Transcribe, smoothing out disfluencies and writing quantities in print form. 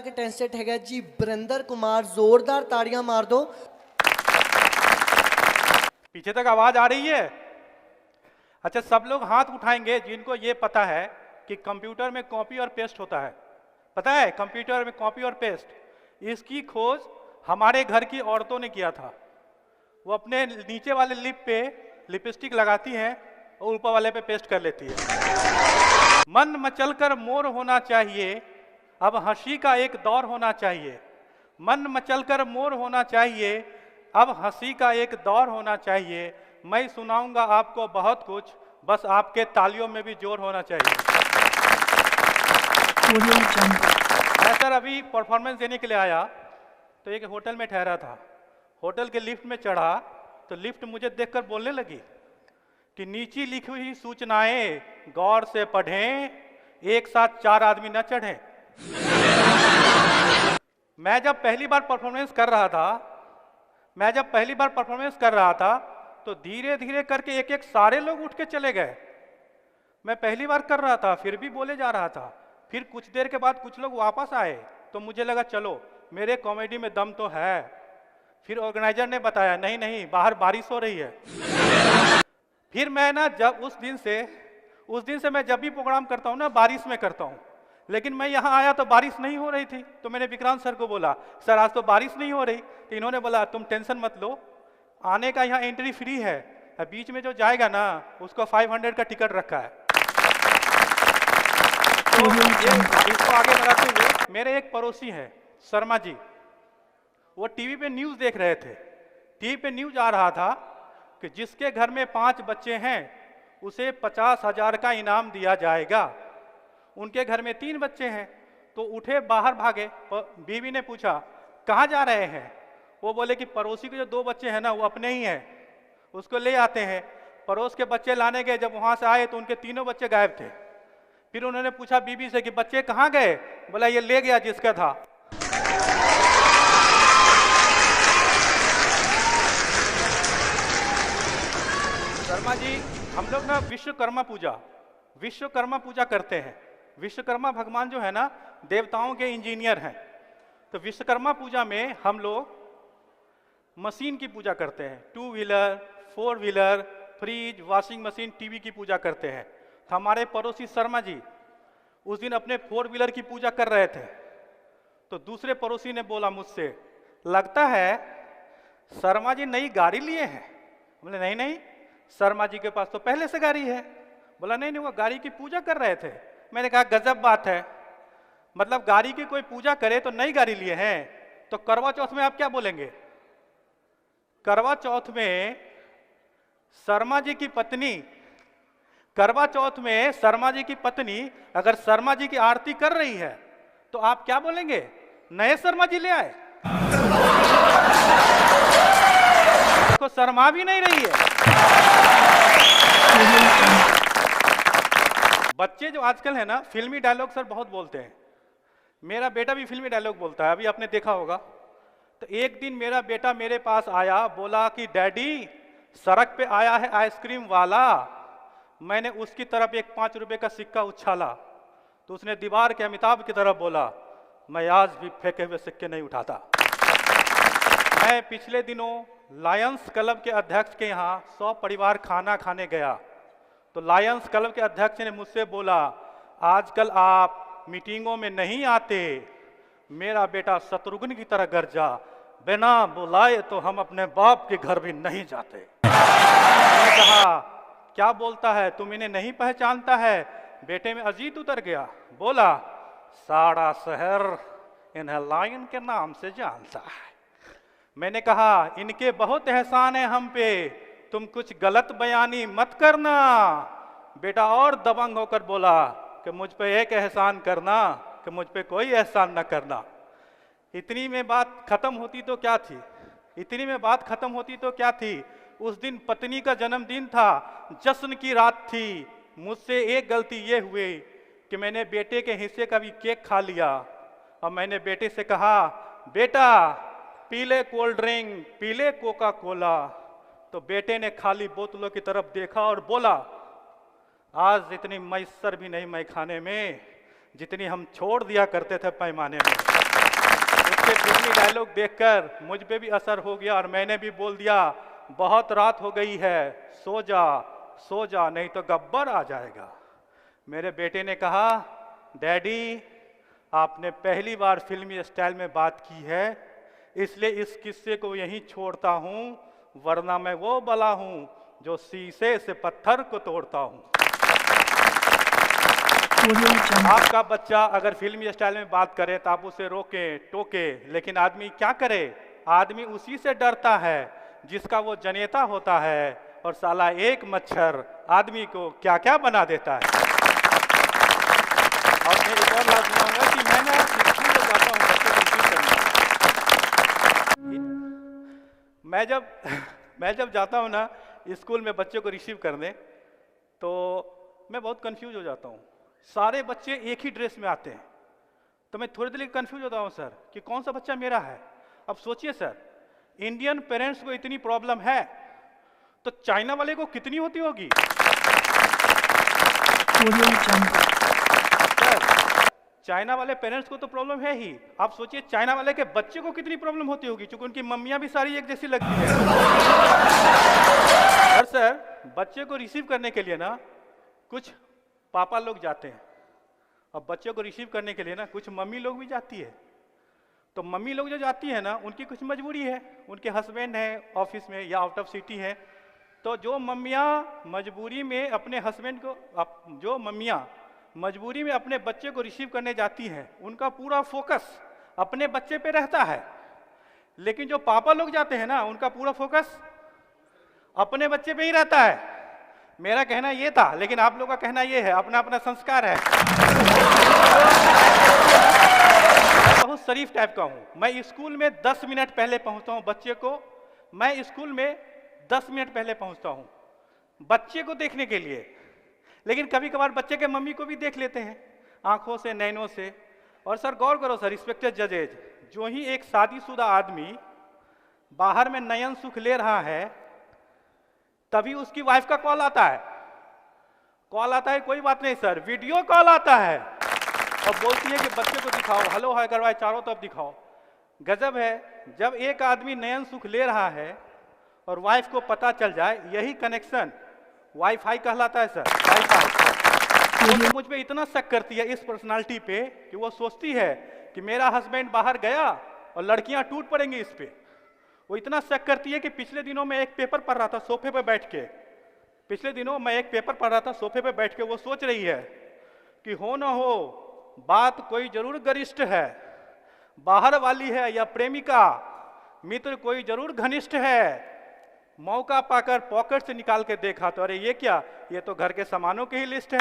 के टेंसेट है जी बरिंदर कुमार, जोरदार ताड़ियां मार दो। पीछे तक आवाज आ रही है? अच्छा, सब लोग हाथ उठाएंगे जिनको ये पता है कि कंप्यूटर में कॉपी और पेस्ट होता है। पता है कंप्यूटर में कॉपी और पेस्ट, इसकी खोज हमारे घर की औरतों ने किया था। वो अपने नीचे वाले लिप पे लिपस्टिक लगाती हैं और ऊपर वाले पे पेस्ट कर लेती है। मन मचल कर मोर होना चाहिए, अब हंसी का एक दौर होना चाहिए। मन मचल कर मोर होना चाहिए, अब हंसी का एक दौर होना चाहिए। मैं सुनाऊंगा आपको बहुत कुछ, बस आपके तालियों में भी जोर होना चाहिए। मैं सर अभी परफॉर्मेंस देने के लिए आया तो एक होटल में ठहरा था। होटल के लिफ्ट में चढ़ा तो लिफ्ट मुझे देखकर बोलने लगी कि नीचे लिखी हुई सूचनाएं गौर से पढ़ें, एक साथ 4 आदमी न चढ़ें। मैं जब पहली बार परफॉर्मेंस कर रहा था तो धीरे धीरे करके एक एक सारे लोग उठ के चले गए। मैं पहली बार कर रहा था फिर भी बोले जा रहा था। फिर कुछ देर के बाद कुछ लोग वापस आए तो मुझे लगा चलो मेरे कॉमेडी में दम तो है। फिर ऑर्गेनाइजर ने बताया नहीं नहीं, बाहर बारिश हो रही है। फिर मैं ना जब उस दिन से मैं जब भी प्रोग्राम करता हूँ ना बारिश में करता हूँ, लेकिन मैं यहाँ आया तो बारिश नहीं हो रही थी। तो मैंने विक्रांत सर को बोला सर आज तो बारिश नहीं हो रही। तो इन्होंने बोला तुम टेंशन मत लो, आने का यहाँ एंट्री फ्री है, बीच में जो जाएगा ना उसको 500 का टिकट रखा है। तो इसको आगे बढ़ाते हुए मेरे एक पड़ोसी हैं शर्मा जी, वो टीवी पे न्यूज़ देख रहे थे। टीवी पे न्यूज़ आ रहा था कि जिसके घर में 5 बच्चे हैं उसे 50,000 का इनाम दिया जाएगा। उनके घर में 3 बच्चे हैं तो उठे बाहर भागे। बीवी ने पूछा कहाँ जा रहे हैं? वो बोले कि पड़ोसी के जो 2 बच्चे हैं ना वो अपने ही हैं, उसको ले आते हैं। पड़ोस के बच्चे लाने गए, जब वहाँ से आए तो उनके तीनों बच्चे गायब थे। फिर उन्होंने पूछा बीबी से कि बच्चे कहाँ गए? बोला ये ले गया जिसका था। शर्मा जी, हम लोग ना विश्वकर्मा पूजा करते हैं। विश्वकर्मा भगवान जो है ना देवताओं के इंजीनियर हैं। तो विश्वकर्मा पूजा में हम लोग मशीन की पूजा करते हैं। 2 wheeler, 4 wheeler, fridge, washing machine, TV की पूजा करते हैं। तो हमारे पड़ोसी शर्मा जी उस दिन अपने 4 व्हीलर की पूजा कर रहे थे। तो दूसरे पड़ोसी ने बोला मुझसे लगता है शर्मा जी नई गाड़ी लिए हैं। बोले नहीं नहीं, शर्मा जी के पास तो पहले से गाड़ी है। बोला नहीं नहीं, वो गाड़ी की पूजा कर रहे थे। मैंने कहा गजब बात है, मतलब गाड़ी की कोई पूजा करे तो नई गाड़ी लिए हैं। तो करवा चौथ में आप क्या बोलेंगे? करवा चौथ में शर्मा जी की पत्नी अगर शर्मा जी की आरती कर रही है तो आप क्या बोलेंगे? नए शर्मा जी ले आए। देखो शर्मा भी नहीं रही है। बच्चे जो आजकल है ना फिल्मी डायलॉग सर बहुत बोलते हैं। मेरा बेटा भी फिल्मी डायलॉग बोलता है, अभी आपने देखा होगा। तो एक दिन मेरा बेटा मेरे पास आया, बोला कि डैडी सड़क पे आया है आइसक्रीम वाला। मैंने उसकी तरफ एक 5 रुपए का सिक्का उछाला तो उसने दीवार के अमिताभ की तरफ बोला मैं आज भी फेंके हुए सिक्के नहीं उठाता। मैं पिछले दिनों लायंस क्लब के अध्यक्ष के यहाँ 100 परिवार खाना खाने गया। तो लायंस क्लब के अध्यक्ष ने मुझसे बोला आजकल आप मीटिंगों में नहीं आते, मेरा बेटा शत्रुघ्न की तरह गरजा, बिना बुलाए तो हम अपने बाप के घर भी नहीं जाते। मैंने कहा क्या बोलता है, तुम इन्हें नहीं पहचानता है? बेटे में अजीत उतर गया, बोला सारा शहर इन्हें लायन के नाम से जानता है। मैंने कहा इनके बहुत एहसान है हम पे, तुम कुछ गलत बयानी मत करना। बेटा और दबंग होकर बोला कि मुझ पे एक एहसान करना कि मुझ पे कोई एहसान न करना। इतनी में बात खत्म होती तो क्या थी। उस दिन पत्नी का जन्मदिन था, जश्न की रात थी। मुझसे एक गलती ये हुई कि मैंने बेटे के हिस्से का भी केक खा लिया। और मैंने बेटे से कहा बेटा पीले कोल्ड ड्रिंक, पीले कोका कोला। तो बेटे ने खाली बोतलों की तरफ देखा और बोला आज इतनी मैसर भी नहीं मैं खाने में, जितनी हम छोड़ दिया करते थे पैमाने में। उसके फिल्मी डायलॉग देखकर मुझ पे भी असर हो गया और मैंने भी बोल दिया, बहुत रात हो गई है, सो जा नहीं तो गब्बर आ जाएगा। मेरे बेटे ने कहा, डैडी आपने पहली बार फिल्मी स्टाइल में बात की है, इसलिए इस किस्से को यहीं छोड़ता हूं, वरना मैं वो बला हूं जो शीशे से पत्थर को तोड़ता हूं। आपका बच्चा अगर फिल्मी स्टाइल में बात करे तो आप उसे रोके टोके, लेकिन आदमी क्या करे? आदमी उसी से डरता है जिसका वो जनेता होता है, और साला एक मच्छर आदमी को क्या क्या बना देता है। और मैं एक और बात सुनाऊंगा कि मैं ना स्कूल में जाता हूँ बच्चे को रिसीव करने। मैं जब जाता हूँ ना स्कूल में बच्चे को रिसीव करने, तो मैं बहुत कंफ्यूज हो जाता हूँ। सारे बच्चे एक ही ड्रेस में आते हैं, तो मैं थोड़ी देर कंफ्यूज होता हूँ सर कि कौन सा बच्चा मेरा है। अब सोचिए सर, इंडियन पेरेंट्स को इतनी प्रॉब्लम है तो चाइना वाले को कितनी होती होगी। चाइना वाले पेरेंट्स को तो प्रॉब्लम है ही, आप सोचिए चाइना वाले के बच्चे को कितनी प्रॉब्लम होती होगी, क्योंकि उनकी मम्मियां भी सारी एक जैसी लगती है। और सर बच्चे को रिसीव करने के लिए ना कुछ पापा लोग जाते हैं, और बच्चे को रिसीव करने के लिए ना कुछ मम्मी लोग भी जाती है। तो मम्मी लोग जो जाती है ना, उनकी कुछ मजबूरी है, उनके हस्बैंड है ऑफिस में या आउट ऑफ सिटी है। तो जो मम्मियाँ मजबूरी में अपने हस्बैंड को, जो मम्मियाँ मजबूरी में अपने बच्चे को रिसीव करने जाती हैं, उनका पूरा फोकस अपने बच्चे पे रहता है। लेकिन जो पापा लोग जाते हैं ना, उनका पूरा फोकस अपने बच्चे पे ही रहता है। मेरा कहना ये था, लेकिन आप लोगों का कहना ये है, अपना अपना संस्कार है। मैं बहुत शरीफ टाइप का हूँ। मैं स्कूल में 10 मिनट पहले पहुँचता हूँ बच्चे को, मैं स्कूल में 10 मिनट पहले पहुँचता हूँ बच्चे को देखने के लिए। लेकिन कभी कभार बच्चे के मम्मी को भी देख लेते हैं आंखों से, नैनों से। और सर गौर करो सर, रिस्पेक्टेड जजेज, जो ही एक शादीशुदा आदमी बाहर में नयन सुख ले रहा है, तभी उसकी वाइफ का कॉल आता है। कोई बात नहीं सर, वीडियो कॉल आता है और बोलती है कि बच्चे को दिखाओ, हेलो हाय करवाए, चारों तरफ दिखाओ। गजब है, जब एक आदमी नयन सुख ले रहा है और वाइफ को पता चल जाए, यही कनेक्शन वाईफाई कहलाता है सर, वाईफाई। वो मुझ पे इतना शक करती है इस पर्सनालिटी पे कि वो सोचती है कि मेरा हस्बैंड बाहर गया और लड़कियां टूट पड़ेंगी इस पे। वो इतना शक करती है कि पिछले दिनों मैं एक पेपर पढ़ रहा था सोफे पे बैठ के, वो सोच रही है कि हो ना हो बात कोई जरूर गरिष्ठ है, बाहर वाली है या प्रेमिका, मित्र कोई जरूर घनिष्ठ है। मौका पाकर पॉकेट से निकाल के देखा तो अरे ये क्या, ये तो घर के सामानों की ही लिस्ट है।